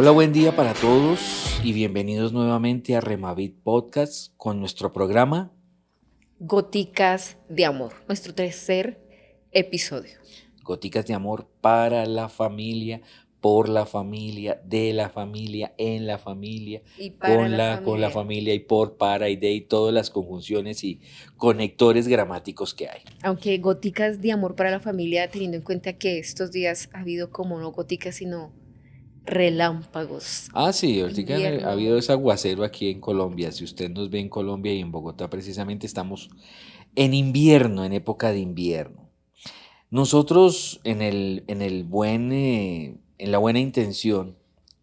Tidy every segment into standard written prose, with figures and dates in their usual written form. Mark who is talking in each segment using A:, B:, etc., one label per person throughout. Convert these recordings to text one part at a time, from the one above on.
A: Hola, buen día para todos y bienvenidos nuevamente a Remavit Podcast con nuestro programa
B: Goticas de Amor, nuestro tercer episodio.
A: Goticas de Amor para la familia, por la familia, de la familia, en la familia,
B: Y para
A: con
B: la
A: la
B: familia.
A: familia y por, para y de y todas las conjunciones y conectores gramáticos que hay.
B: Aunque Goticas de Amor para la familia, teniendo en cuenta que estos días ha habido como no goticas, sino relámpagos.
A: Ah, sí, ahorita ha habido
B: Invierno.
A: ese aguacero aquí en Colombia. Si usted nos ve en Colombia y en Bogotá, precisamente estamos en invierno, en época de invierno. Nosotros en la buena intención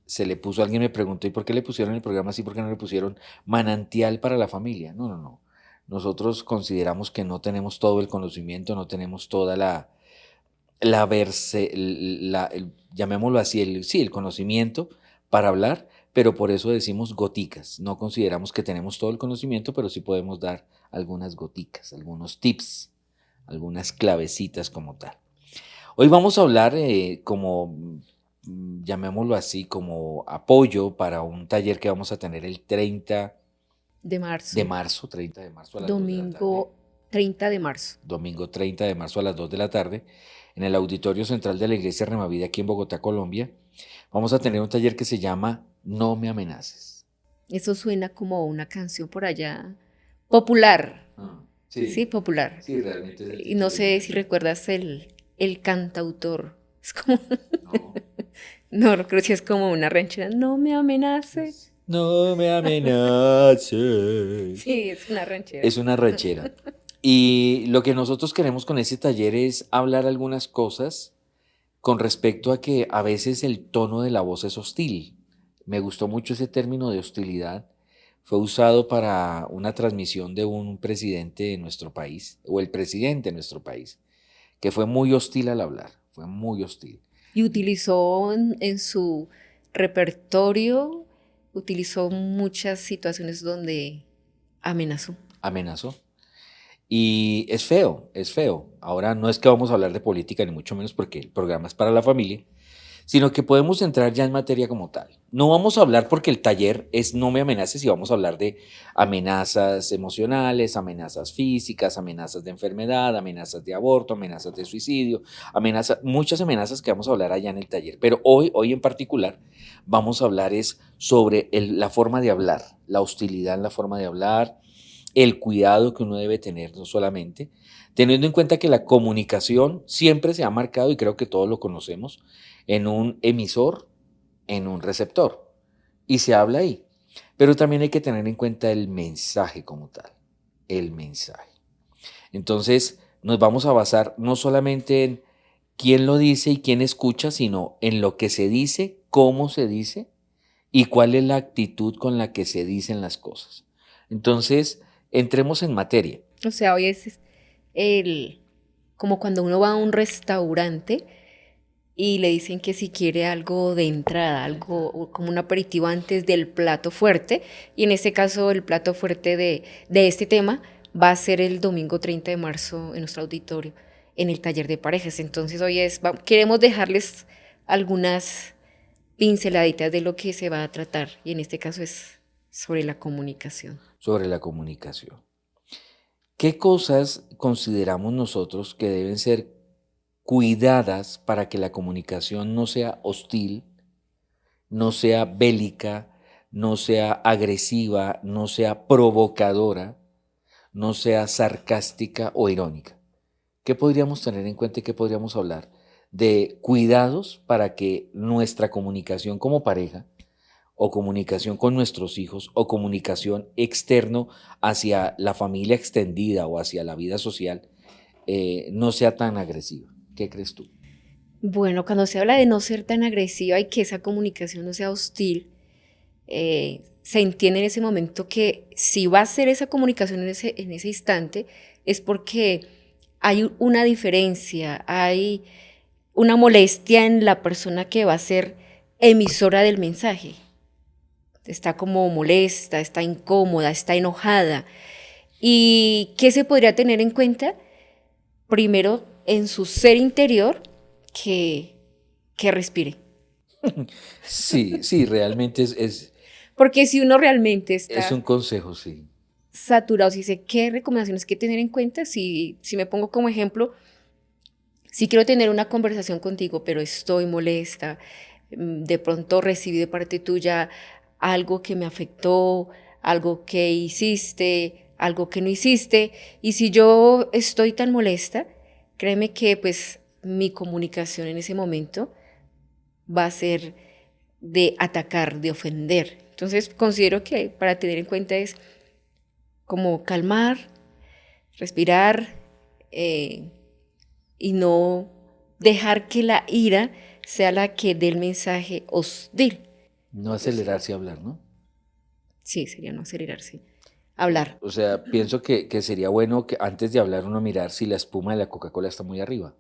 A: se le puso, alguien me preguntó, ¿y por qué le pusieron el programa así? ¿Por qué no le pusieron manantial para la familia? No, no, no. Nosotros consideramos que no tenemos todo el conocimiento, no tenemos toda la verse, llamémoslo así, sí, el conocimiento para hablar, pero por eso decimos goticas. No consideramos que tenemos todo el conocimiento, pero sí podemos dar algunas goticas, algunos tips, algunas clavecitas como tal. Hoy vamos a hablar llamémoslo así, como apoyo para un taller que vamos a tener el 30
B: De
A: de
B: marzo.
A: marzo, 30 de marzo a las 2 de la tarde,
B: Domingo 30 de marzo.
A: domingo 30 de marzo a las 2 de la tarde, en el Auditorio Central de la Iglesia Remavida aquí en Bogotá, Colombia. Vamos a tener un taller que se llama No me amenaces.
B: Eso suena como una canción por allá popular.
A: Ah,
B: Sí,
A: sí,
B: popular.
A: sí, realmente es el
B: Y no
A: título
B: sé si
A: original.
B: recuerdas el cantautor. Es como,
A: No.
B: no, creo que es como una ranchera. No me amenace.
A: No me amenaces.
B: Sí, es una ranchera.
A: Es una rachera. Y lo que nosotros queremos con ese taller es hablar algunas cosas con respecto a que a veces el tono de la voz es hostil. Me gustó mucho ese término de hostilidad. Fue usado para una transmisión de un presidente de nuestro país, o el presidente de nuestro país, que fue muy hostil al hablar, fue muy hostil.
B: Y utilizó en su repertorio, utilizó muchas situaciones donde amenazó.
A: Amenazó. Y es feo, es feo. Ahora no es que vamos a hablar de política, ni mucho menos porque el programa es para la familia, sino que podemos entrar ya en materia como tal. No vamos a hablar porque el taller es No me amenaces y vamos a hablar de amenazas emocionales, amenazas físicas, amenazas de enfermedad, amenazas de aborto, amenazas de suicidio, amenazas, muchas amenazas que vamos a hablar allá en el taller. Pero hoy en particular vamos a hablar es sobre la forma de hablar, la hostilidad en la forma de hablar, el cuidado que uno debe tener, no solamente, teniendo en cuenta que la comunicación siempre se ha marcado, y creo que todos lo conocemos, en un emisor, en un receptor, y se habla ahí. Pero también hay que tener en cuenta el mensaje como tal, el mensaje. Entonces, nos vamos a basar no solamente en quién lo dice y quién escucha, sino en lo que se dice, cómo se dice y cuál es la actitud con la que se dicen las cosas. Entonces, entremos en materia.
B: O sea, hoy es el, como cuando uno va a un restaurante y le dicen que si quiere algo de entrada, algo como un aperitivo antes del plato fuerte, y en este caso el plato fuerte de este tema va a ser el domingo 30 de marzo en nuestro auditorio, en el taller de parejas. Entonces hoy queremos dejarles algunas pinceladitas de lo que se va a tratar, y en este caso es sobre la comunicación.
A: Sobre la comunicación. ¿Qué cosas consideramos nosotros que deben ser cuidadas para que la comunicación no sea hostil, no sea bélica, no sea agresiva, no sea provocadora, no sea sarcástica o irónica? ¿Qué podríamos tener en cuenta y qué podríamos hablar de cuidados para que nuestra comunicación como pareja o comunicación con nuestros hijos o comunicación externo hacia la familia extendida o hacia la vida social no sea tan agresiva? ¿Qué crees tú?
B: Bueno, cuando se habla de no ser tan agresiva y que esa comunicación no sea hostil, se entiende en ese momento que si va a ser esa comunicación en ese instante, es porque hay una diferencia, hay una molestia en la persona que va a ser emisora del mensaje. Está como molesta, está incómoda, está enojada. ¿Y qué se podría tener en cuenta? Primero, en su ser interior, que respire.
A: Sí, sí, realmente
B: Porque si uno realmente
A: es
B: está
A: un consejo, sí.
B: saturado, si dice qué recomendaciones hay que tener en cuenta, si me pongo como ejemplo, si quiero tener una conversación contigo, pero estoy molesta, de pronto recibí de parte tuya algo que me afectó, algo que hiciste, algo que no hiciste, y si yo estoy tan molesta, créeme que pues mi comunicación en ese momento va a ser de atacar, de ofender. Entonces considero que para tener en cuenta es como calmar, respirar, eh, y no dejar que la ira sea la que dé el mensaje hostil.
A: No
B: Entonces,
A: acelerarse a hablar, ¿no?
B: sí, sería no acelerarse. Hablar.
A: O sea, pienso que sería bueno que antes de hablar uno mirar si la espuma de la Coca-Cola está muy arriba.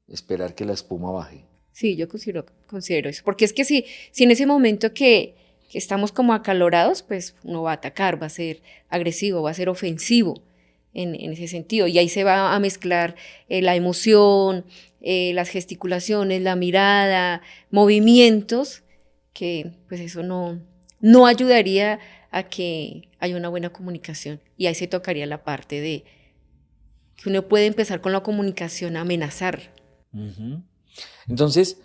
A: Esperar que la espuma baje.
B: Sí, yo considero eso. Porque es que si en ese momento que estamos como acalorados, pues uno va a atacar, va a ser agresivo, va a ser ofensivo en ese sentido. Y ahí se va a mezclar la emoción, las gesticulaciones, la mirada, movimientos, que pues eso no ayudaría a que haya una buena comunicación. Y ahí se tocaría la parte de que uno puede empezar con la comunicación a amenazar.
A: Ujú. Entonces,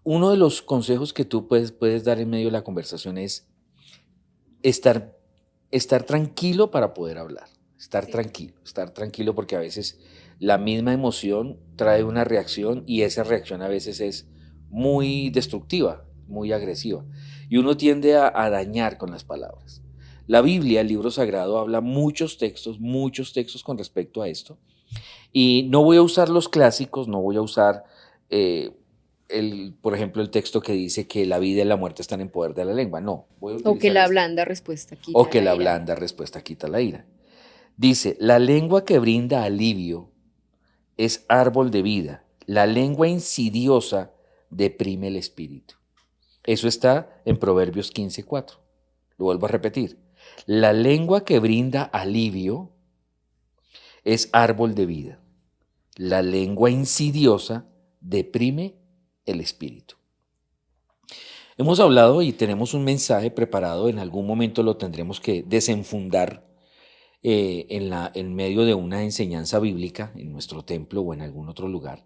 A: uno de los consejos que tú puedes dar en medio de la conversación es estar, estar tranquilo para poder hablar. Estar tranquilo porque a veces la misma emoción trae una reacción y esa reacción a veces es muy destructiva, muy agresiva. Y uno tiende a dañar con las palabras. La Biblia, el libro sagrado, habla muchos textos con respecto a esto. Y no voy a usar los clásicos, no voy a usar, eh, por ejemplo, el texto que dice que la vida y la muerte están en poder de la lengua. No, voy a
B: O que
A: utilizar
B: la
A: este.
B: blanda respuesta
A: O
B: quita
A: que
B: la
A: la
B: ira.
A: blanda respuesta quita la ira. Dice, la lengua que brinda alivio es árbol de vida. La lengua insidiosa deprime el espíritu. Eso está en Proverbios 15:4. Lo vuelvo a repetir. La lengua que brinda alivio es árbol de vida. La lengua insidiosa deprime el espíritu. Hemos hablado y tenemos un mensaje preparado, en algún momento lo tendremos que desenfundar en medio de una enseñanza bíblica en nuestro templo o en algún otro lugar.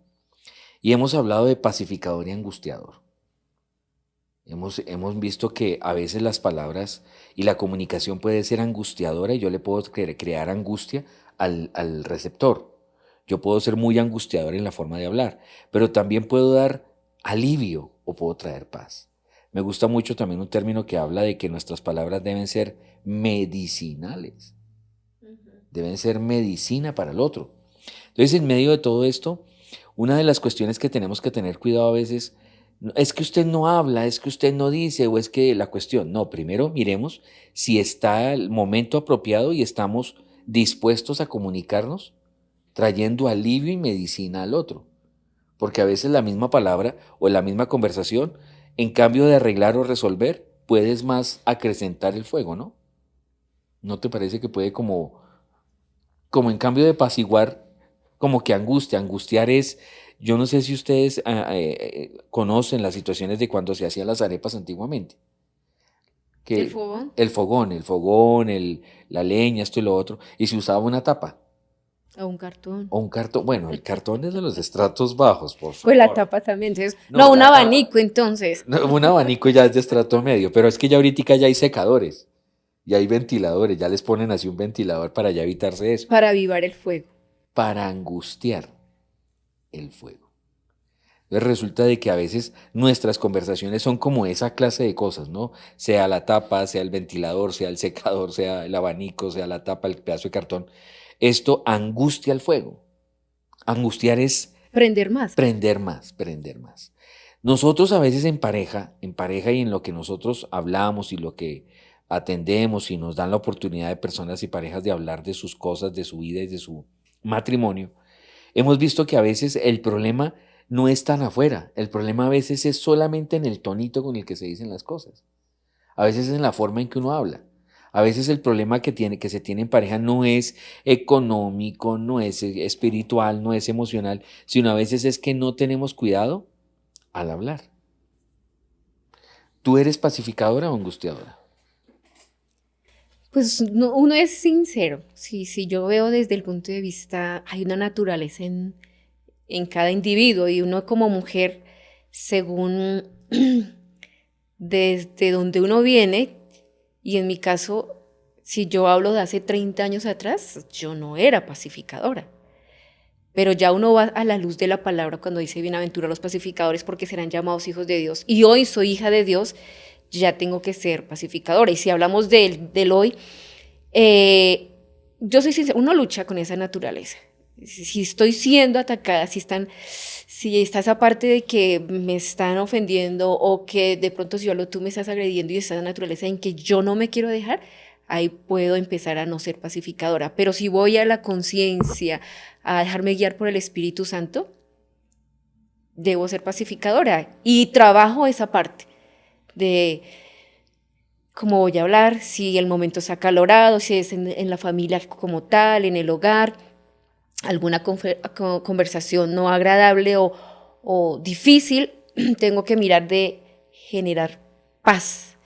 A: Y hemos hablado de pacificador y angustiador. Hemos visto que a veces las palabras y la comunicación puede ser angustiadora y yo le puedo crear angustia al receptor. Yo puedo ser muy angustiador en la forma de hablar, pero también puedo dar alivio o puedo traer paz. Me gusta mucho también un término que habla de que nuestras palabras deben ser medicinales, deben ser medicina para el otro. Entonces, en medio de todo esto, una de las cuestiones que tenemos que tener cuidado a veces es que usted no habla, es que usted no dice o es que la cuestión. No, primero miremos si está el momento apropiado y estamos dispuestos a comunicarnos trayendo alivio y medicina al otro. Porque a veces la misma palabra o la misma conversación, en cambio de arreglar o resolver, puedes más acrecentar el fuego, ¿no? ¿No te parece que puede como en cambio de apaciguar, como que angustia? Angustiar es, yo no sé si ustedes conocen las situaciones de cuando se hacían las arepas antiguamente,
B: ¿El
A: que
B: fogón?
A: la leña, esto y lo otro, y se usaba una tapa
B: O un cartón.
A: o un cartón. Bueno, el cartón es de los estratos bajos, por
B: Pues la
A: favor.
B: tapa también. Entonces,
A: No,
B: no, un
A: la tapa.
B: abanico entonces,
A: No, un abanico ya es de estrato medio, pero es que ya ahorita ya hay secadores, ya hay ventiladores, ya les ponen así un ventilador para ya evitarse eso,
B: para avivar el fuego.
A: para angustiar el fuego. Entonces resulta de que a veces nuestras conversaciones son como esa clase de cosas, ¿no? Sea la tapa, sea el ventilador, sea el secador, sea el abanico, sea la tapa, el pedazo de cartón. Esto angustia el fuego. Angustiar es
B: Prender más.
A: prender más, prender más. Nosotros a veces en pareja y en lo que nosotros hablamos y lo que atendemos y nos dan la oportunidad de personas y parejas de hablar de sus cosas, de su vida y de su matrimonio, hemos visto que a veces el problema no es tan afuera, el problema a veces es solamente en el tonito con el que se dicen las cosas, a veces es en la forma en que uno habla. A veces el problema que se tiene en pareja no es económico, no es espiritual, no es emocional, sino a veces es que no tenemos cuidado al hablar. ¿Tú eres pacificadora o angustiadora?
B: Pues uno es sincero. Si yo veo desde el punto de vista, hay una naturaleza en cada individuo y uno como mujer, según desde donde uno viene, y en mi caso, si yo hablo de hace 30 años atrás, yo no era pacificadora. Pero ya uno va a la luz de la palabra cuando dice bienaventura los pacificadores porque serán llamados hijos de Dios. Y hoy soy hija de Dios, ya tengo que ser pacificadora. Y si hablamos del hoy, eh, yo soy sincera, uno lucha con esa naturaleza. Si estoy siendo atacada, si está esa parte de que me están ofendiendo o que de pronto si yo hablo tú me estás agrediendo y esa naturaleza en que yo no me quiero dejar, ahí puedo empezar a no ser pacificadora. Pero si voy a la conciencia, a dejarme guiar por el Espíritu Santo, debo ser pacificadora. Y trabajo esa parte de cómo voy a hablar, si el momento es acalorado, si es en la familia como tal, en el hogar, alguna conversación no agradable o difícil, tengo que mirar de generar paz.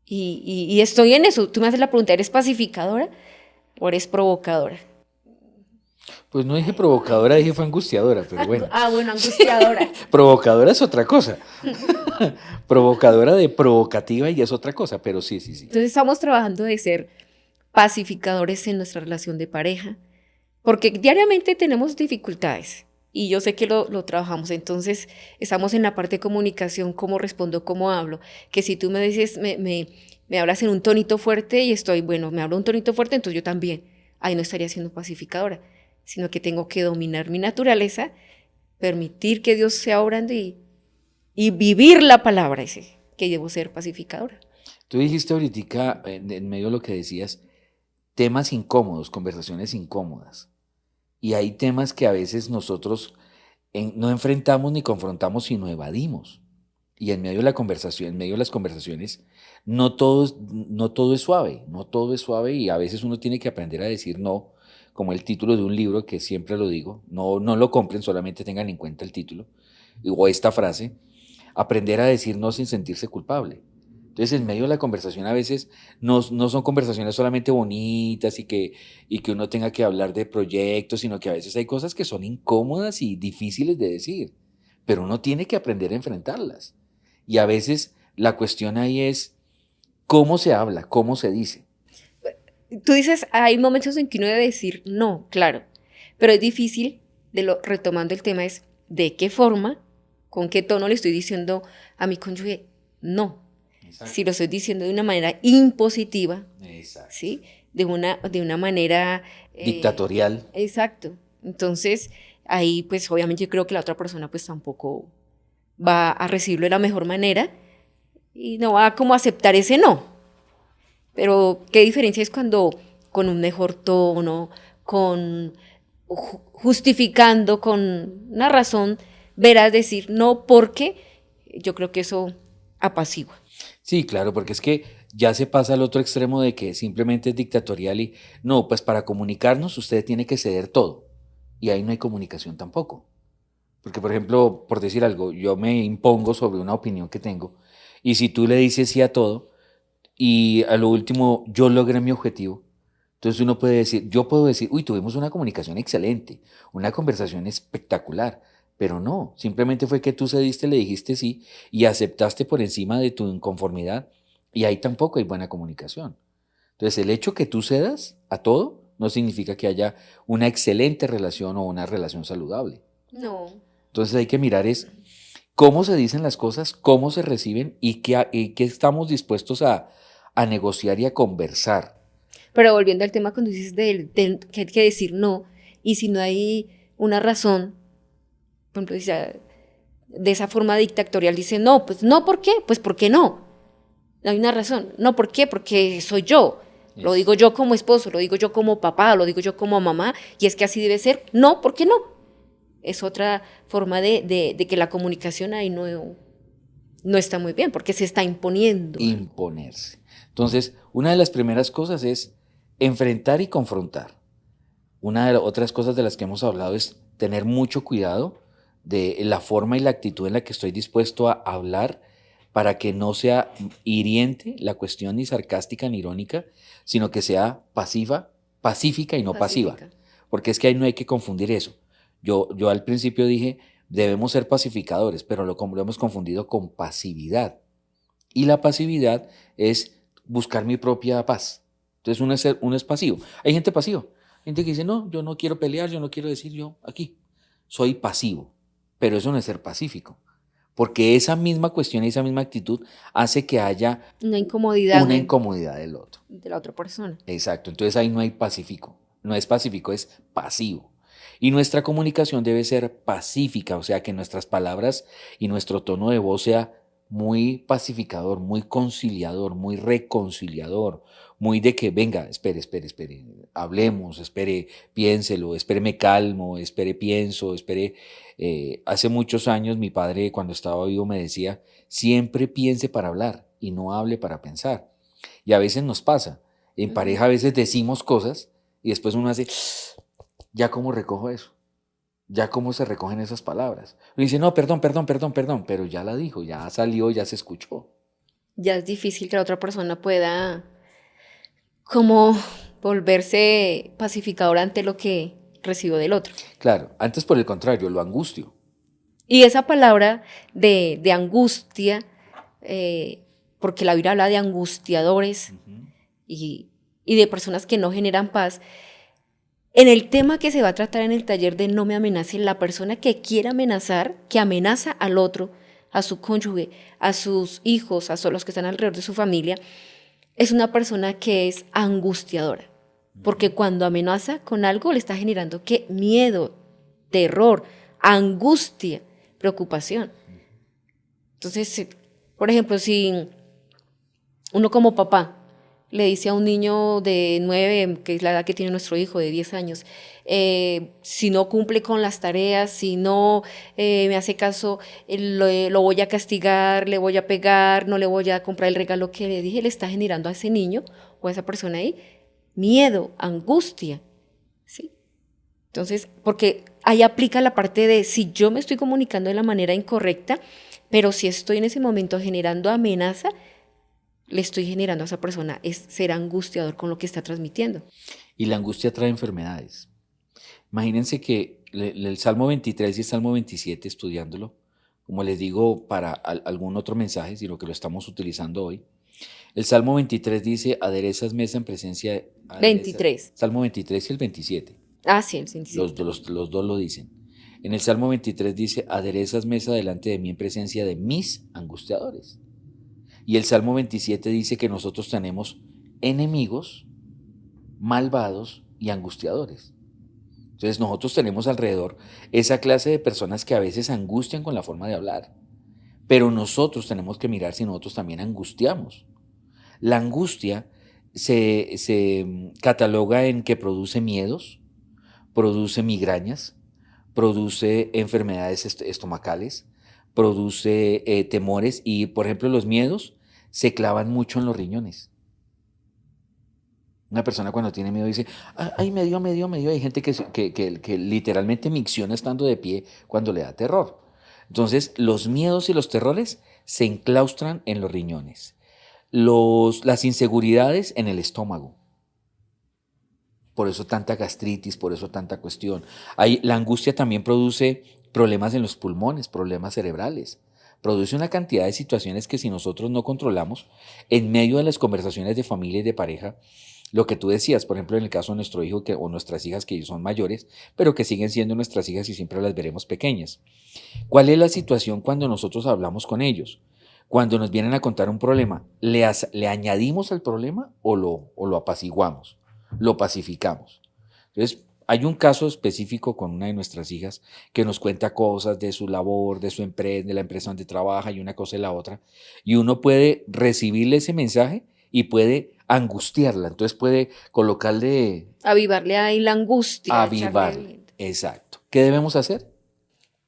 B: Y estoy en eso. Tú me haces la pregunta, ¿eres pacificadora o eres provocadora?
A: Pues no dije provocadora, dije fue angustiadora, pero bueno.
B: Bueno, angustiadora.
A: Provocadora es otra cosa. Provocadora de provocativa y es otra cosa, pero sí, sí, sí.
B: Entonces estamos trabajando de ser pacificadores en nuestra relación de pareja, porque diariamente tenemos dificultades y yo sé que lo trabajamos. Entonces estamos en la parte de comunicación, cómo respondo, cómo hablo, que si tú me dices, me hablas en un tonito fuerte y me hablo un tonito fuerte, entonces yo también, ahí no estaría siendo pacificadora, sino que tengo que dominar mi naturaleza, permitir que Dios sea obrando y vivir la palabra, ese, que debo ser pacificadora.
A: Tú dijiste ahorita, en medio de lo que decías, temas incómodos, conversaciones incómodas. Y hay temas que a veces nosotros no enfrentamos ni confrontamos, sino evadimos. Y en medio de la conversación, en medio de las conversaciones, no todo es suave, no todo es suave y a veces uno tiene que aprender a decir no, como el título de un libro que siempre lo digo, no lo compren, solamente tengan en cuenta el título o esta frase, aprender a decir no sin sentirse culpable. Entonces, en medio de la conversación a veces no son conversaciones solamente bonitas y que uno tenga que hablar de proyectos, sino que a veces hay cosas que son incómodas y difíciles de decir, pero uno tiene que aprender a enfrentarlas. Y a veces la cuestión ahí es cómo se habla, cómo se dice.
B: Tú dices, hay momentos en que uno debe decir no, claro, pero es difícil, retomando el tema, es de qué forma, con qué tono le estoy diciendo a mi cónyuge no. Exacto. Si lo estoy diciendo de una manera impositiva, ¿sí? De una manera
A: dictatorial.
B: Exacto. Entonces, ahí pues obviamente yo creo que la otra persona pues tampoco va a recibirlo de la mejor manera y no va a como aceptar ese no. Pero qué diferencia es cuando con un mejor tono, justificando, con una razón, verás decir no, porque yo creo que eso apacigua.
A: Sí, claro, porque es que ya se pasa al otro extremo de que simplemente es dictatorial y no, pues para comunicarnos usted tiene que ceder todo y ahí no hay comunicación tampoco. Porque, por ejemplo, por decir algo, yo me impongo sobre una opinión que tengo y si tú le dices sí a todo y a lo último yo logré mi objetivo, entonces uno puede decir, yo puedo decir, uy, tuvimos una comunicación excelente, una conversación espectacular, pero no, simplemente fue que tú cediste, le dijiste sí y aceptaste por encima de tu inconformidad y ahí tampoco hay buena comunicación. Entonces el hecho que tú cedas a todo no significa que haya una excelente relación o una relación saludable.
B: No.
A: Entonces hay que mirar es cómo se dicen las cosas, cómo se reciben y qué estamos dispuestos a negociar y a conversar.
B: Pero volviendo al tema cuando dices que hay que decir no, y si no hay una razón, por ejemplo, de esa forma dictatorial dice no, pues no, ¿por qué? Pues ¿por qué no? No hay una razón. No, ¿por qué? Porque soy yo. Lo digo yo como esposo, lo digo yo como papá, lo digo yo como mamá, y es que así debe ser. No, ¿por qué no? Es otra forma de que la comunicación ahí no está muy bien, porque se está imponiendo.
A: Imponerse. Entonces, una de las primeras cosas es enfrentar y confrontar. Una de las otras cosas de las que hemos hablado es tener mucho cuidado de la forma y la actitud en la que estoy dispuesto a hablar, para que no sea hiriente la cuestión ni sarcástica ni irónica, sino que sea pacífica y no pasiva.
B: Pacífica.
A: Porque es que ahí no hay que confundir eso. Yo al principio dije, debemos ser pacificadores, pero lo hemos confundido con pasividad. Y la pasividad es buscar mi propia paz. Entonces uno es pasivo. Hay gente pasiva. Gente que dice, no, yo no quiero pelear, yo no quiero decir yo aquí. Soy pasivo. Pero eso no es ser pacífico. Porque esa misma cuestión y esa misma actitud hace que haya
B: Una incomodidad
A: una incomodidad del otro.
B: de la otra persona.
A: Exacto. Entonces ahí no hay pacífico. No es pacífico, es pasivo. Y nuestra comunicación debe ser pacífica, o sea, que nuestras palabras y nuestro tono de voz sea muy pacificador, muy conciliador, muy reconciliador, muy de que venga, espere, hablemos, espere, piénselo, espere, me calmo, espere, pienso, espere. Hace muchos años mi padre cuando estaba vivo me decía, siempre piense para hablar y no hable para pensar. Y a veces nos pasa, en
B: Ujú.
A: pareja a veces decimos cosas y después uno hace, ya cómo recojo eso, ya cómo se recogen esas palabras. Uno dice, no, perdón, pero ya la dijo, ya salió, ya se escuchó.
B: Ya es difícil que la otra persona pueda como volverse pacificador ante lo que recibió del otro.
A: Claro, antes por el contrario, lo angustio.
B: Y esa palabra de angustia, eh, porque la Biblia habla de angustiadores y, y de personas que no generan paz. En el tema que se va a tratar en el taller de No me amenace, la persona que quiere amenazar, que amenaza al otro, a su cónyuge, a sus hijos, a los que están alrededor de su familia, es una persona que es angustiadora. Porque cuando amenaza con algo le está generando ¿qué? Miedo, terror, angustia, preocupación. Entonces, por ejemplo, si uno como papá le dice a un niño de 9, que es la edad que tiene nuestro hijo, de 10 años, si no cumple con las tareas, si no me hace caso, lo voy a castigar, le voy a pegar, no le voy a comprar el regalo que le dije, le está generando a ese niño o a esa persona ahí miedo, angustia, ¿sí? Entonces, porque ahí aplica la parte de si yo me estoy comunicando de la manera incorrecta, pero si estoy en ese momento generando amenaza, le estoy generando a esa persona es ser angustiador con lo que está transmitiendo.
A: Y la angustia trae enfermedades. Imagínense que el Salmo 23 y el Salmo 27, estudiándolo, como les digo, para algún otro mensaje, sino que lo estamos utilizando hoy. El Salmo 23 dice, aderezas mesa en presencia de...
B: 23.
A: Salmo 23 y el 27.
B: Ah, sí, el 27 también.
A: Los dos lo dicen. En el Salmo 23 dice, aderezas mesa delante de mí en presencia de mis angustiadores. Y el Salmo 27 dice que nosotros tenemos enemigos, malvados y angustiadores. Entonces nosotros tenemos alrededor esa clase de personas que a veces angustian con la forma de hablar. Pero nosotros tenemos que mirar si nosotros también angustiamos. La angustia se cataloga en que produce miedos, produce migrañas, produce enfermedades estomacales, produce temores y, por ejemplo, los miedos se clavan mucho en los riñones. Una persona cuando tiene miedo dice, ay, me dio. Hay gente que literalmente micciona estando de pie cuando le da terror. Entonces, los miedos y los terrores se enclaustran en los riñones. Las inseguridades en el estómago. Por eso tanta gastritis, por eso tanta cuestión. La angustia también produce problemas en los pulmones, problemas cerebrales. Produce una cantidad de situaciones que si nosotros no controlamos, en medio de las conversaciones de familia y de pareja, lo que tú decías, por ejemplo, en el caso de nuestro hijo o nuestras hijas que son mayores, pero que siguen siendo nuestras hijas y siempre las veremos pequeñas. ¿Cuál es la situación cuando nosotros hablamos con ellos? Cuando nos vienen a contar un problema, ¿le añadimos al problema o lo apaciguamos? Lo pacificamos. Entonces, hay un caso específico con una de nuestras hijas que nos cuenta cosas de su labor, de su empresa, de la empresa donde trabaja y una cosa y la otra. Y uno puede recibirle ese mensaje y puede angustiarla. Entonces puede colocarle,
B: Avivarle ahí la angustia,
A: avivarle. Exacto. ¿Qué debemos hacer?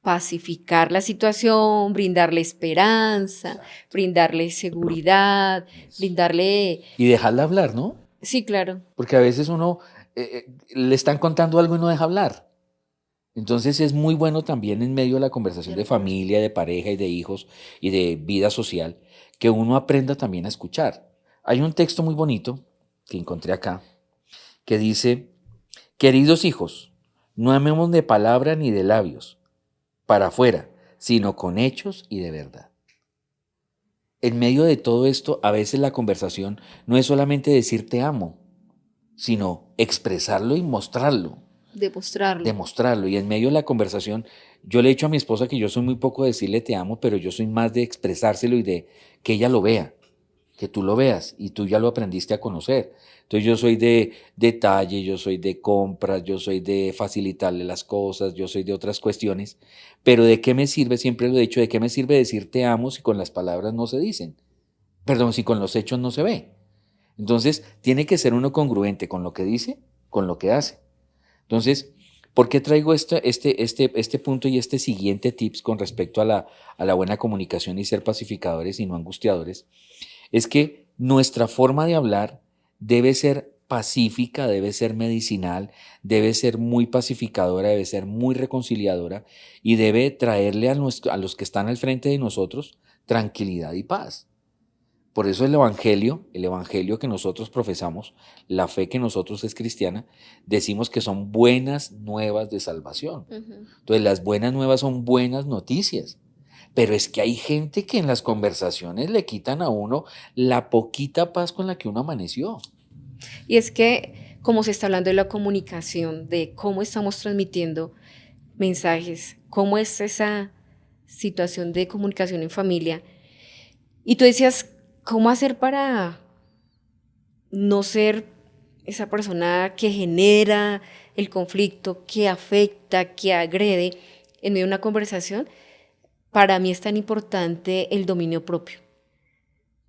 B: pacificar la situación, brindarle esperanza, brindarle seguridad,
A: Eso.
B: brindarle...
A: Y dejarla hablar, ¿no?
B: Sí, claro.
A: Porque a veces uno le están contando algo y no deja hablar. Entonces es muy bueno también en medio de la conversación
B: De
A: de
B: acuerdo.
A: familia, de pareja y de hijos y de vida social, que uno aprenda también a escuchar. Hay un texto muy bonito que encontré acá que dice, queridos hijos, no amemos de palabra ni de labios para afuera, sino con hechos y de verdad. En medio de todo esto, a veces la conversación no es solamente decir te amo, sino expresarlo y mostrarlo,
B: Demostrarlo.
A: demostrarlo. Y en medio de la conversación, yo le he dicho a mi esposa que yo soy muy poco de decirle te amo, pero yo soy más de expresárselo y de que ella lo vea, que tú lo veas y tú ya lo aprendiste a conocer. Entonces yo soy de detalle, yo soy de compras, yo soy de facilitarle las cosas, yo soy de otras cuestiones, pero ¿de qué me sirve? Siempre lo he dicho, ¿de qué me sirve decir te amo si con las palabras no se dicen? Perdón, si con los hechos no se ve. Entonces tiene que ser uno congruente con lo que dice, con lo que hace. Entonces, ¿por qué traigo este punto y este siguiente tips con respecto a la buena comunicación y ser pacificadores y no angustiadores? Es que nuestra forma de hablar debe ser pacífica, debe ser medicinal, debe ser muy pacificadora, debe ser muy reconciliadora y debe traerle a los que están al frente de nosotros tranquilidad y paz. Por eso el evangelio que nosotros profesamos, la fe que nosotros es cristiana, decimos que son buenas nuevas de salvación.
B: Ujú.
A: Entonces las buenas nuevas son buenas noticias. Pero es que hay gente que en las conversaciones le quitan a uno la poquita paz con la que uno amaneció.
B: Y es que, como se está hablando de la comunicación, de cómo estamos transmitiendo mensajes, cómo es esa situación de comunicación en familia, y tú decías, ¿cómo hacer para no ser esa persona que genera el conflicto, que afecta, que agrede en medio de una conversación? Para mí es tan importante el dominio propio,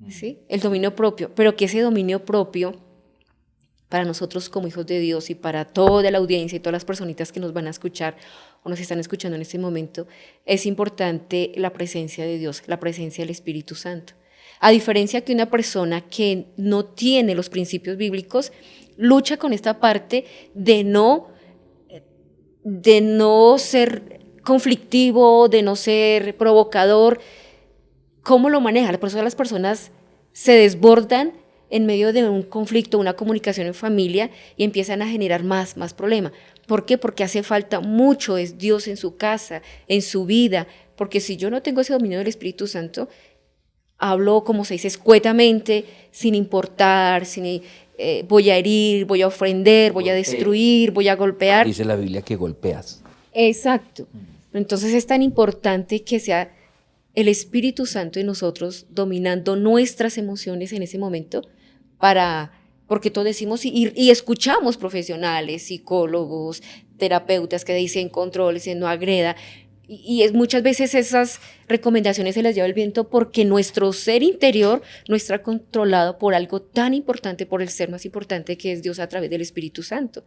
B: ¿sí? El dominio propio, pero que ese dominio propio para nosotros como hijos de Dios y para toda la audiencia y todas las personitas que nos van a escuchar o nos están escuchando en este momento, es importante la presencia de Dios, la presencia del Espíritu Santo. A diferencia que una persona que no tiene los principios bíblicos, lucha con esta parte de no ser conflictivo, de no ser provocador. ¿Cómo lo maneja? Por eso las personas se desbordan en medio de un conflicto, una comunicación en familia y empiezan a generar más problema. ¿Por qué? Porque hace falta mucho, es Dios en su casa, en su vida, porque si yo no tengo ese dominio del Espíritu Santo, hablo, como se dice, escuetamente, sin importar, voy a herir, voy a ofender, voy a
A: Golpeo.
B: destruir, voy a golpear.
A: Dice la Biblia que golpeas.
B: Exacto. Entonces es tan importante que sea el Espíritu Santo en nosotros dominando nuestras emociones en ese momento porque todos decimos y escuchamos profesionales, psicólogos, terapeutas que dicen controles, no agreda, y es muchas veces esas recomendaciones se las lleva el viento porque nuestro ser interior no está controlado por algo tan importante, por el ser más importante que es Dios a través del Espíritu Santo.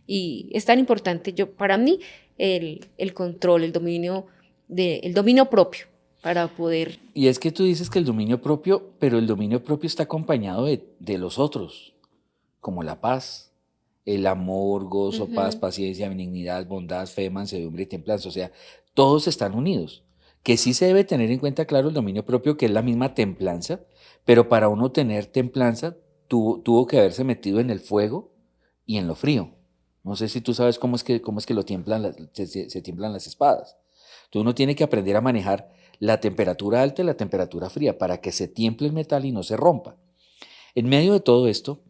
B: Y es tan importante, para mí, el control, el dominio propio para poder.
A: Y es que tú dices que el dominio propio, pero el dominio propio está acompañado de los otros, como la paz, el amor, gozo, paz,
B: Ujú.
A: paciencia, benignidad, bondad, fe, mansedumbre y templanza. O sea, todos están unidos. Que sí se debe tener en cuenta, claro, el dominio propio, que es la misma templanza, pero para uno tener templanza tuvo que haberse metido en el fuego y en lo frío. No sé si tú sabes cómo es que lo tiemblan se tiemblan las espadas. Entonces uno tiene que aprender a manejar la temperatura alta y la temperatura fría para que se tiemple el metal y no se rompa. En medio de todo esto,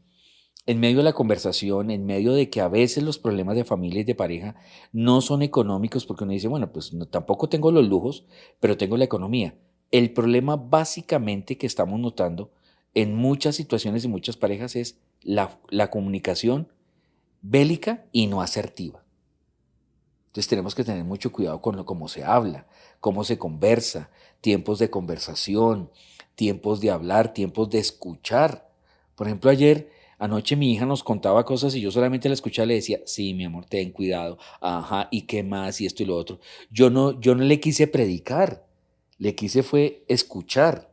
A: en medio de la conversación, en medio de que a veces los problemas de familia y de pareja no son económicos, porque uno dice, bueno, pues tampoco tengo los lujos, pero tengo la economía. El problema básicamente que estamos notando en muchas situaciones y muchas parejas es la comunicación bélica y no asertiva. Entonces tenemos que tener mucho cuidado con cómo se habla, cómo se conversa, tiempos de conversación, tiempos de hablar, tiempos de escuchar. Por ejemplo, anoche mi hija nos contaba cosas y yo solamente la escuchaba y le decía, sí, mi amor, ten cuidado, ajá, y qué más, y esto y lo otro. Yo no le quise predicar, le quise fue escuchar.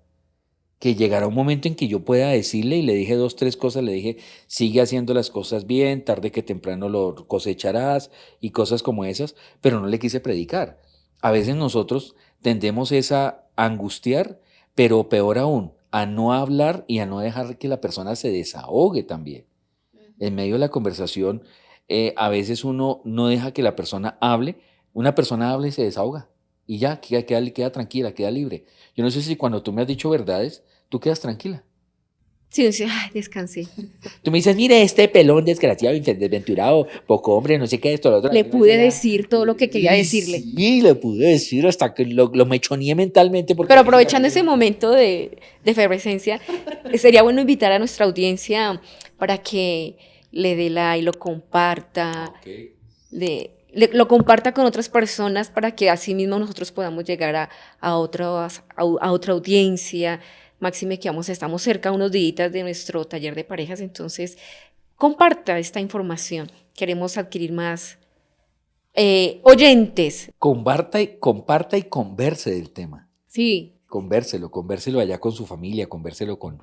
A: que llegará un momento en que yo pueda decirle, y le dije dos, tres cosas, le dije, sigue haciendo las cosas bien, tarde que temprano lo cosecharás y cosas como esas, pero no le quise predicar. A veces nosotros tendemos a angustiar, pero peor aún, a no hablar y a no dejar que la persona se desahogue también. En medio de la conversación, a veces uno no deja que la persona hable, una persona habla y se desahoga, y ya, queda tranquila, queda libre. Yo no sé si cuando tú me has dicho verdades, tú quedas tranquila.
B: Sí, dice, ay, descansé.
A: Tú me dices, mire, este pelón desgraciado, desventurado, poco hombre, no sé qué, esto, lo otro.
B: Le
A: Y uno dice,
B: pude decir todo lo que quería
A: y
B: decirle.
A: sí, le pude decir hasta que lo mechoneé mentalmente porque
B: Pero
A: a veces
B: aprovechando ese momento de efervescencia, sería bueno invitar a nuestra audiencia para que le dé like, lo comparta,
A: Ok.
B: lo comparta con otras personas para que así mismo nosotros podamos llegar a otra audiencia. Máxime que estamos cerca unos días de nuestro taller de parejas, entonces comparta esta información. Queremos adquirir más oyentes.
A: Comparta y converse del tema.
B: Sí,
A: Convérselo allá con su familia, convérselo con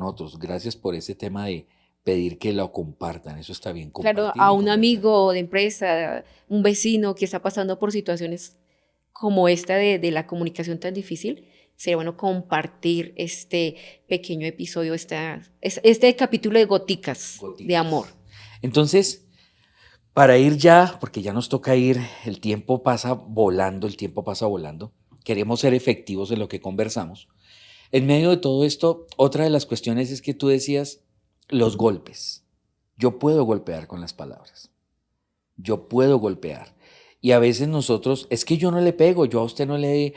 A: otros. Gracias por ese tema de pedir que lo compartan. Eso está bien,
B: claro,
A: compartir
B: a
A: y
B: un
A: conversar.
B: amigo de empresa, un vecino que está pasando por situaciones como esta de la comunicación tan difícil, sería bueno compartir este pequeño episodio, este capítulo de goticas de amor.
A: Goticas. Entonces, para ir ya, porque ya nos toca ir, el tiempo pasa volando. Queremos ser efectivos en lo que conversamos. En medio de todo esto, otra de las cuestiones es que tú decías los golpes. Yo puedo golpear con las palabras. Yo puedo golpear. Y a veces nosotros, es que yo no le pego, yo no le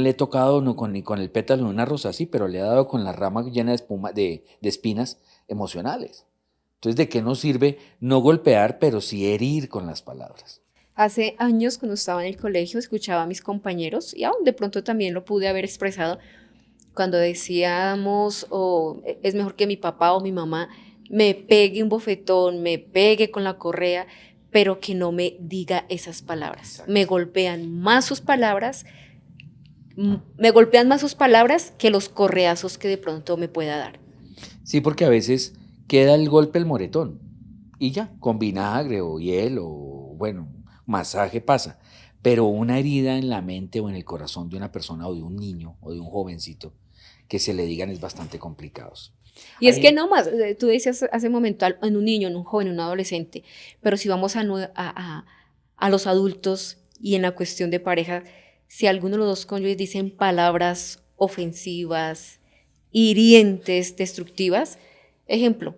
A: he tocado ni con el pétalo de una rosa así, pero le he dado con la rama llena de espuma, de espinas emocionales. Entonces, ¿de qué nos sirve no golpear, pero sí herir con las palabras?
B: Hace años, cuando estaba en el colegio, escuchaba a mis compañeros y aún de pronto también lo pude haber expresado cuando decíamos, es mejor que mi papá o mi mamá me pegue un bofetón, me pegue con la correa, pero que no me diga esas palabras.
A: Exacto.
B: Me golpean más sus palabras que los correazos que de pronto me pueda dar.
A: Sí, porque a veces queda el golpe, el moretón, y ya, con vinagre o hielo, o bueno, masaje pasa. Pero una herida en la mente o en el corazón de una persona o de un niño o de un jovencito que se le digan es bastante complicado.
B: Y es que no más, tú decías hace un momento en un niño, en un joven, en un adolescente, pero si vamos a los adultos y en la cuestión de pareja, si alguno de los dos cónyuges dicen palabras ofensivas, hirientes, destructivas, ejemplo,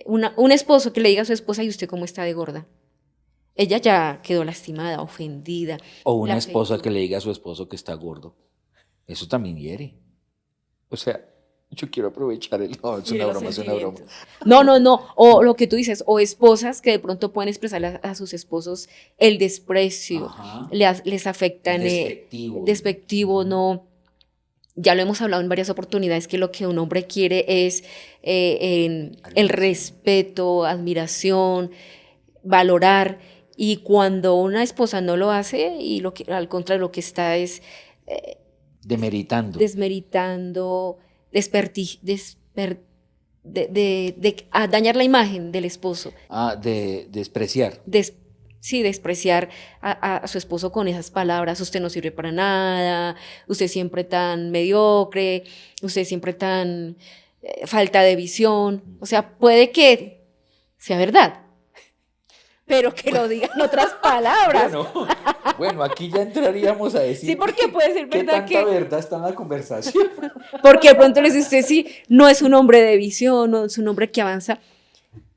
B: un esposo que le diga a su esposa, ¿y usted cómo está de gorda? Ella ya quedó lastimada, ofendida.
A: O
B: Le
A: una esposa
B: afectó.
A: que le diga a su esposo que está gordo. Eso también hiere. O sea, yo quiero aprovechar el... No, es
B: Mire
A: una
B: los
A: broma, es una broma.
B: sentimientos. No, no, no. O lo que tú dices, o esposas que de pronto pueden expresarle a sus esposos el desprecio,
A: Ajá.
B: les afectan
A: Despectivo.
B: despectivo, no. Ya lo hemos hablado en varias oportunidades que lo que un hombre quiere es el
A: Admiración.
B: respeto, admiración, valorar. Y cuando una esposa no lo hace, y al contrario, lo que está es
A: Demeritando.
B: desmeritando, a dañar la imagen del esposo,
A: De despreciar.
B: sí, despreciar a su esposo con esas palabras, usted no sirve para nada, usted siempre tan mediocre, usted siempre tan falta de visión, o sea, puede que sea verdad, pero que lo digan en otras palabras.
A: Bueno, aquí ya entraríamos a decir
B: Sí, porque puede ser
A: qué
B: verdad
A: tanta verdad está en la conversación.
B: porque de pronto le dice usted, sí, no es un hombre de visión, no es un hombre que avanza,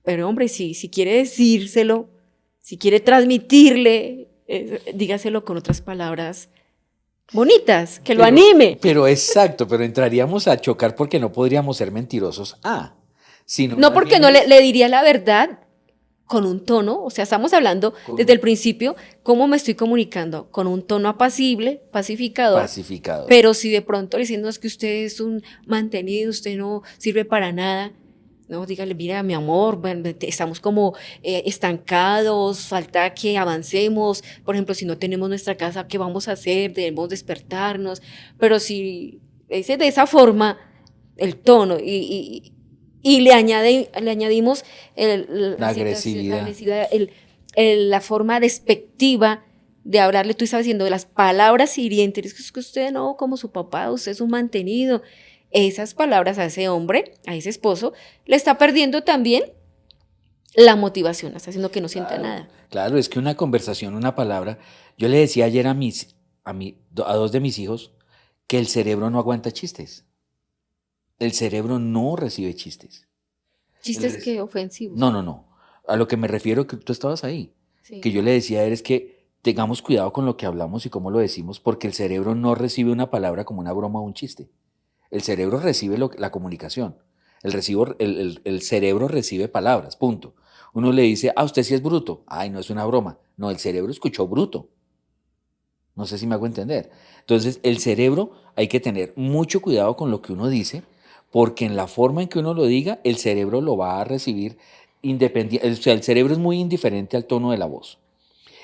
B: pero hombre, sí, si quiere decírselo, si quiere transmitirle, dígaselo con otras palabras bonitas, que lo anime.
A: Pero exacto, pero entraríamos a chocar porque no podríamos ser mentirosos. Sino
B: No
A: más
B: porque
A: bien
B: no
A: es
B: le diría la verdad con un tono, o sea, estamos hablando desde el principio cómo me estoy comunicando, con un tono apacible, pacificador,
A: pacificador.
B: pero si de pronto le diciendo es que usted es un mantenido, usted no sirve para nada, no, dígale, mira, mi amor, bueno, estamos como estancados, falta que avancemos, por ejemplo, si no tenemos nuestra casa, ¿qué vamos a hacer? Debemos despertarnos, pero si dice de esa forma, el tono y le añadimos
A: La
B: la situación, la
A: agresividad.
B: agresividad, la forma despectiva de hablarle, tú estabas diciendo de las palabras hirientes, es que usted no, como su papá, usted es un mantenido. Esas palabras a ese hombre, a ese esposo, le está perdiendo también la motivación, está haciendo que no sienta
A: Claro,
B: nada.
A: claro, es que una conversación, una palabra. Yo le decía ayer a dos de mis hijos que el cerebro no aguanta chistes. El cerebro no recibe chistes. El
B: Chistes
A: res-
B: que ofensivos.
A: No, no, no. A lo que me refiero que tú estabas ahí. Que
B: Sí.
A: yo le decía es que tengamos cuidado con lo que hablamos y cómo lo decimos, porque el cerebro no recibe una palabra como una broma o un chiste. El cerebro recibe la comunicación. El cerebro recibe palabras, punto. Uno le dice, usted sí es bruto. Ay, no es una broma. No, el cerebro escuchó bruto. No sé si me hago entender. Entonces, el cerebro hay que tener mucho cuidado con lo que uno dice, porque en la forma en que uno lo diga, el cerebro lo va a recibir independiente. O sea, el cerebro es muy indiferente al tono de la voz.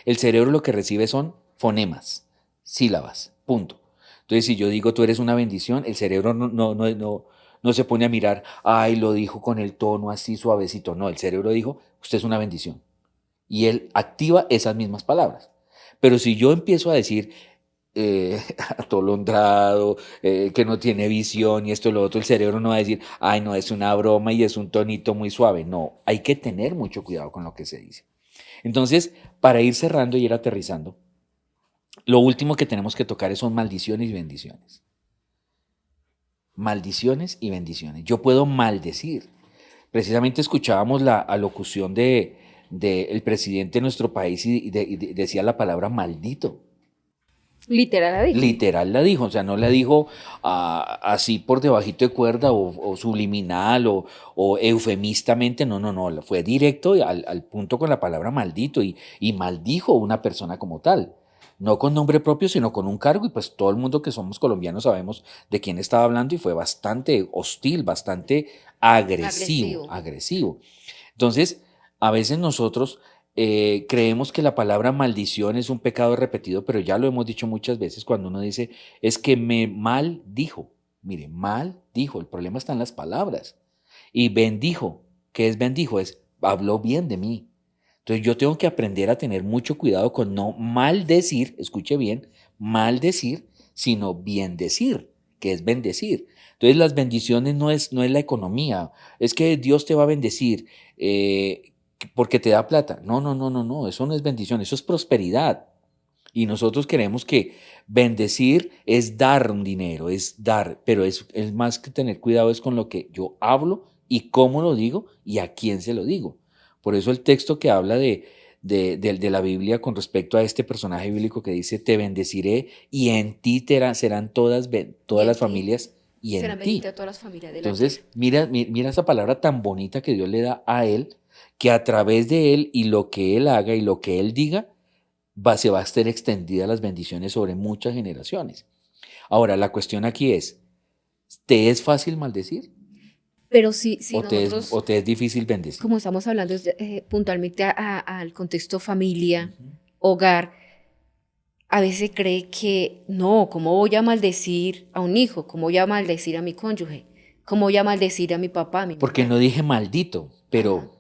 A: El cerebro lo que recibe son fonemas, sílabas, punto. Entonces, si yo digo tú eres una bendición, el cerebro no se pone a mirar, ay, lo dijo con el tono así suavecito. No, el cerebro dijo, usted es una bendición. Y él activa esas mismas palabras. Pero si yo empiezo a decir atolondrado, que no tiene visión y esto y lo otro, el cerebro no va a decir, ay, no, es una broma y es un tonito muy suave. No, hay que tener mucho cuidado con lo que se dice. Entonces, para ir cerrando y ir aterrizando, lo último que tenemos que tocar son maldiciones y bendiciones. Maldiciones y bendiciones. Yo puedo maldecir. Precisamente escuchábamos la alocución de el presidente de nuestro país y decía la palabra maldito.
B: Literal la dijo.
A: Literal la dijo, o sea, no la dijo así por debajito de cuerda o subliminal o eufemistamente, no, no, no, fue directo al punto con la palabra maldito y maldijo a una persona como tal, no con nombre propio, sino con un cargo y pues todo el mundo que somos colombianos sabemos de quién estaba hablando y fue bastante hostil, bastante agresivo,
B: Agresivo.
A: agresivo. Entonces, a veces nosotros creemos que la palabra maldición es un pecado repetido, pero ya lo hemos dicho muchas veces cuando uno dice, es que me maldijo. Mire, maldijo, el problema está en las palabras. Y bendijo, ¿qué es bendijo? Es habló bien de mí. Entonces yo tengo que aprender a tener mucho cuidado con no maldecir, escuche bien, maldecir, sino bien decir, que es bendecir. Entonces las bendiciones no es la economía, es que Dios te va a bendecir porque te da plata. No, no, no, no, no, eso no es bendición, eso es prosperidad. Y nosotros queremos que bendecir es dar un dinero, es dar, pero es más que tener cuidado es con lo que yo hablo y cómo lo digo y a quién se lo digo. Por eso el texto que habla de la Biblia con respecto a este personaje bíblico que dice, te bendeciré y en ti serán
B: Y
A: todas
B: en
A: las
B: ti
A: familias y
B: serán
A: en ti.
B: benditas todas las familias de la tierra.
A: Entonces, mira esa palabra tan bonita que Dios le da a él, que a través de él y lo que él haga y lo que él diga, se va a estar extendida las bendiciones sobre muchas generaciones. Ahora, la cuestión aquí es, ¿te es fácil maldecir
B: Pero si nosotros,
A: o te es difícil bendecir?
B: como estamos hablando puntualmente al contexto familia, hogar, a veces se cree que no, ¿cómo voy a maldecir a un hijo? ¿Cómo voy a maldecir a mi cónyuge? ¿Cómo voy a maldecir a mi papá, a mi
A: Porque
B: mamá?
A: no dije maldito,
B: Ajá,
A: pero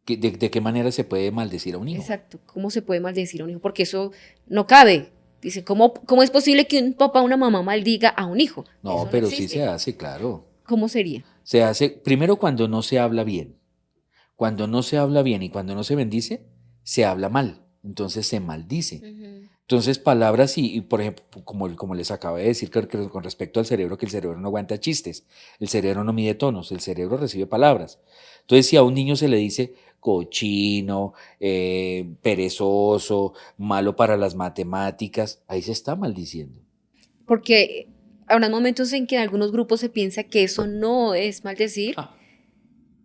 A: ¿de qué manera se puede maldecir a un hijo?
B: exacto. ¿Cómo se puede maldecir a un hijo? Porque eso no cabe. Dice, ¿cómo es posible que un papá o una mamá maldiga a un hijo?
A: No,
B: Eso no
A: pero sí se
B: existe.
A: hace, claro.
B: ¿Cómo sería?
A: Se hace primero cuando no se habla bien. Cuando no se habla bien y cuando no se bendice, se habla mal. Entonces se maldice.
B: Ujú.
A: Entonces, palabras por ejemplo, como les acabé de decir con respecto al cerebro, que el cerebro no aguanta chistes, el cerebro no mide tonos, el cerebro recibe palabras. Entonces, si a un niño se le dice cochino, perezoso, malo para las matemáticas, ahí se está maldiciendo.
B: Porque habrá momentos en que en algunos grupos se piensa que eso no es maldecir
A: Ah,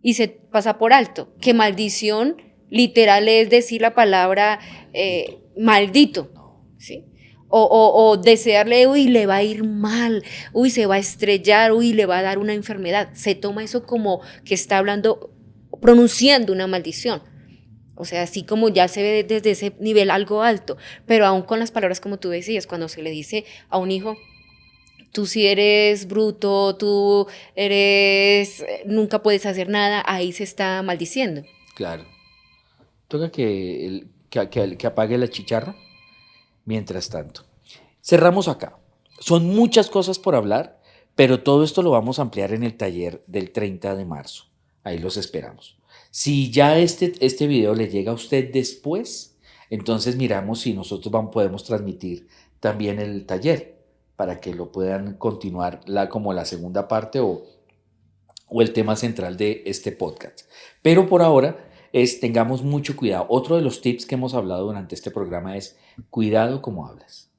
B: y se pasa por alto, que
A: no,
B: maldición literal es decir la palabra
A: maldito.
B: maldito,
A: No.
B: ¿sí? O desearle, uy, le va a ir mal, uy, se va a estrellar, uy, le va a dar una enfermedad. Se toma eso como que está hablando, pronunciando una maldición. O sea, así como ya se ve desde ese nivel algo alto, pero aún con las palabras como tú decías, cuando se le dice a un hijo, tú si eres bruto, tú eres, nunca puedes hacer nada, ahí se está maldiciendo.
A: Claro. Toca que apague la chicharra mientras tanto. Cerramos acá. Son muchas cosas por hablar, pero todo esto lo vamos a ampliar en el taller del 30 de marzo. Ahí los esperamos. Si ya este video le llega a usted después, entonces miramos si nosotros podemos transmitir también el taller para que lo puedan continuar como la segunda parte o el tema central de este podcast. Pero por ahora tengamos mucho cuidado. Otro de los tips que hemos hablado durante este programa es cuidado cómo hablas.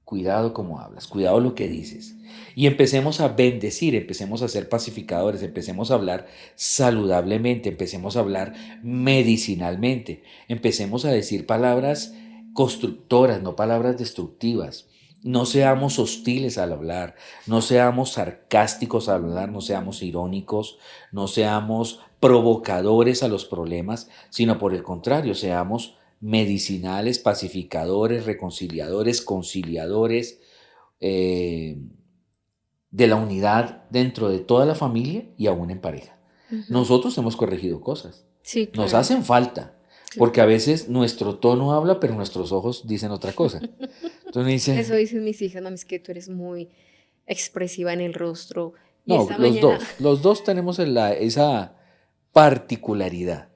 A: Cuidado cómo hablas, cuidado lo que dices. Y empecemos a bendecir, empecemos a ser pacificadores, empecemos a hablar saludablemente, empecemos a hablar medicinalmente, empecemos a decir palabras constructoras, no palabras destructivas. No seamos hostiles al hablar, no seamos sarcásticos al hablar, no seamos irónicos, no seamos provocadores a los problemas, sino por el contrario, seamos medicinales, pacificadores, reconciliadores, conciliadores, de la unidad dentro de toda la familia y aún en pareja. Nosotros hemos corregido cosas.
B: Sí, claro.
A: Nos hacen falta, porque a veces nuestro tono habla, pero nuestros ojos dicen otra cosa. Entonces dice,
B: eso dicen mis hijas, mami, es que tú eres muy expresiva en el rostro. Y
A: no,
B: esta mañana,
A: los dos tenemos esa particularidad.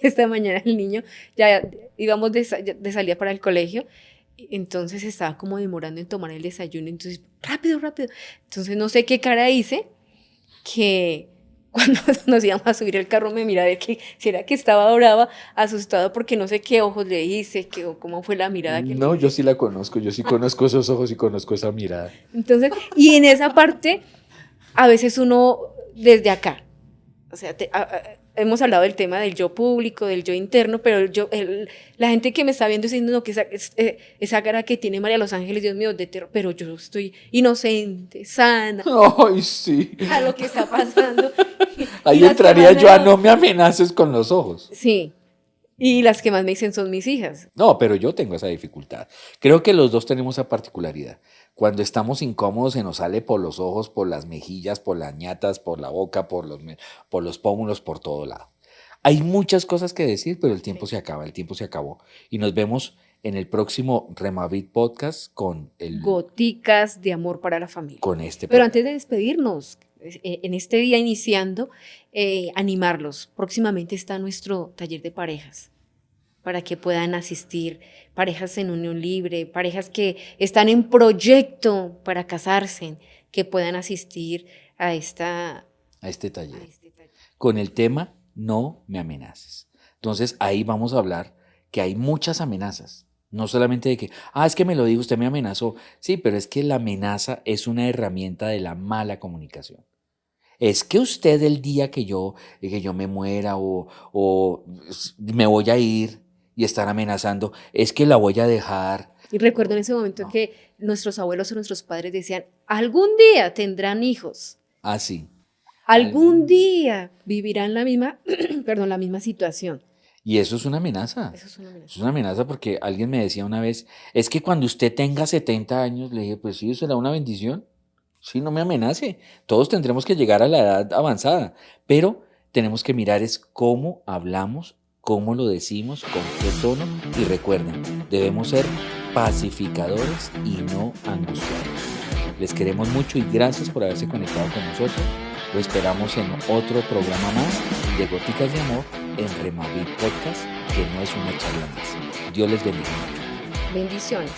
B: Esta mañana el niño, ya íbamos de salida para el colegio, entonces estaba como demorando en tomar el desayuno, entonces rápido. Entonces no sé qué cara hice, que cuando nos íbamos a subir el carro me mira a ver si era que estaba brava, asustado porque no sé qué ojos le hice, o cómo fue la mirada que
A: No,
B: le hice.
A: yo sí la conozco, yo sí conozco esos ojos y conozco esa mirada.
B: Entonces, y en esa parte, a veces uno desde acá, o sea, hemos hablado del tema del yo público, del yo interno, pero la gente que me está viendo diciendo no, que esa cara que tiene María Los Ángeles, Dios mío, de terror, pero yo estoy inocente, sana,
A: Ay, sí.
B: a lo que está pasando.
A: Ahí
B: Y las
A: entraría
B: que más
A: yo a
B: me-
A: no me amenaces con los ojos.
B: Sí, y las que más me dicen son mis hijas.
A: No, pero yo tengo esa dificultad. Creo que los dos tenemos esa particularidad. Cuando estamos incómodos se nos sale por los ojos, por las mejillas, por las ñatas, por la boca, por los pómulos, por todo lado. Hay muchas cosas que decir, pero el tiempo se acaba, el tiempo se acabó. Y nos vemos en el próximo Remavit Podcast con
B: Goticas de amor para la familia.
A: con este
B: Pero
A: programa.
B: antes de despedirnos, en este día iniciando, animarlos. Próximamente está nuestro taller de parejas para que puedan asistir, parejas en unión libre, parejas que están en proyecto para casarse, que puedan asistir a este
A: taller.
B: taller.
A: Con el tema No me amenaces. Entonces ahí vamos a hablar que hay muchas amenazas. No solamente de que, es que me lo dijo, usted me amenazó. Sí, pero es que la amenaza es una herramienta de la mala comunicación. Es que usted el día que yo me muera o me voy a ir y están amenazando, es que la voy a dejar.
B: Y recuerdo en ese momento
A: No.
B: que nuestros abuelos o nuestros padres decían, algún día tendrán hijos.
A: Así.
B: Algún día vivirán la misma, la misma situación.
A: Y eso es una amenaza.
B: Eso es una amenaza.
A: Es una amenaza porque alguien me decía una vez, es que cuando usted tenga 70 años, le dije, pues sí, será una bendición. Sí, no me amenace. Todos tendremos que llegar a la edad avanzada, pero tenemos que mirar es cómo hablamos, cómo lo decimos, con qué tono. Y recuerden, debemos ser pacificadores y no angustiadores. Les queremos mucho y gracias por haberse conectado con nosotros. Lo esperamos en otro programa más de Goticas de Amor en Remavit Podcast, que no es una charla más. Dios les bendiga mucho.
B: Bendiciones.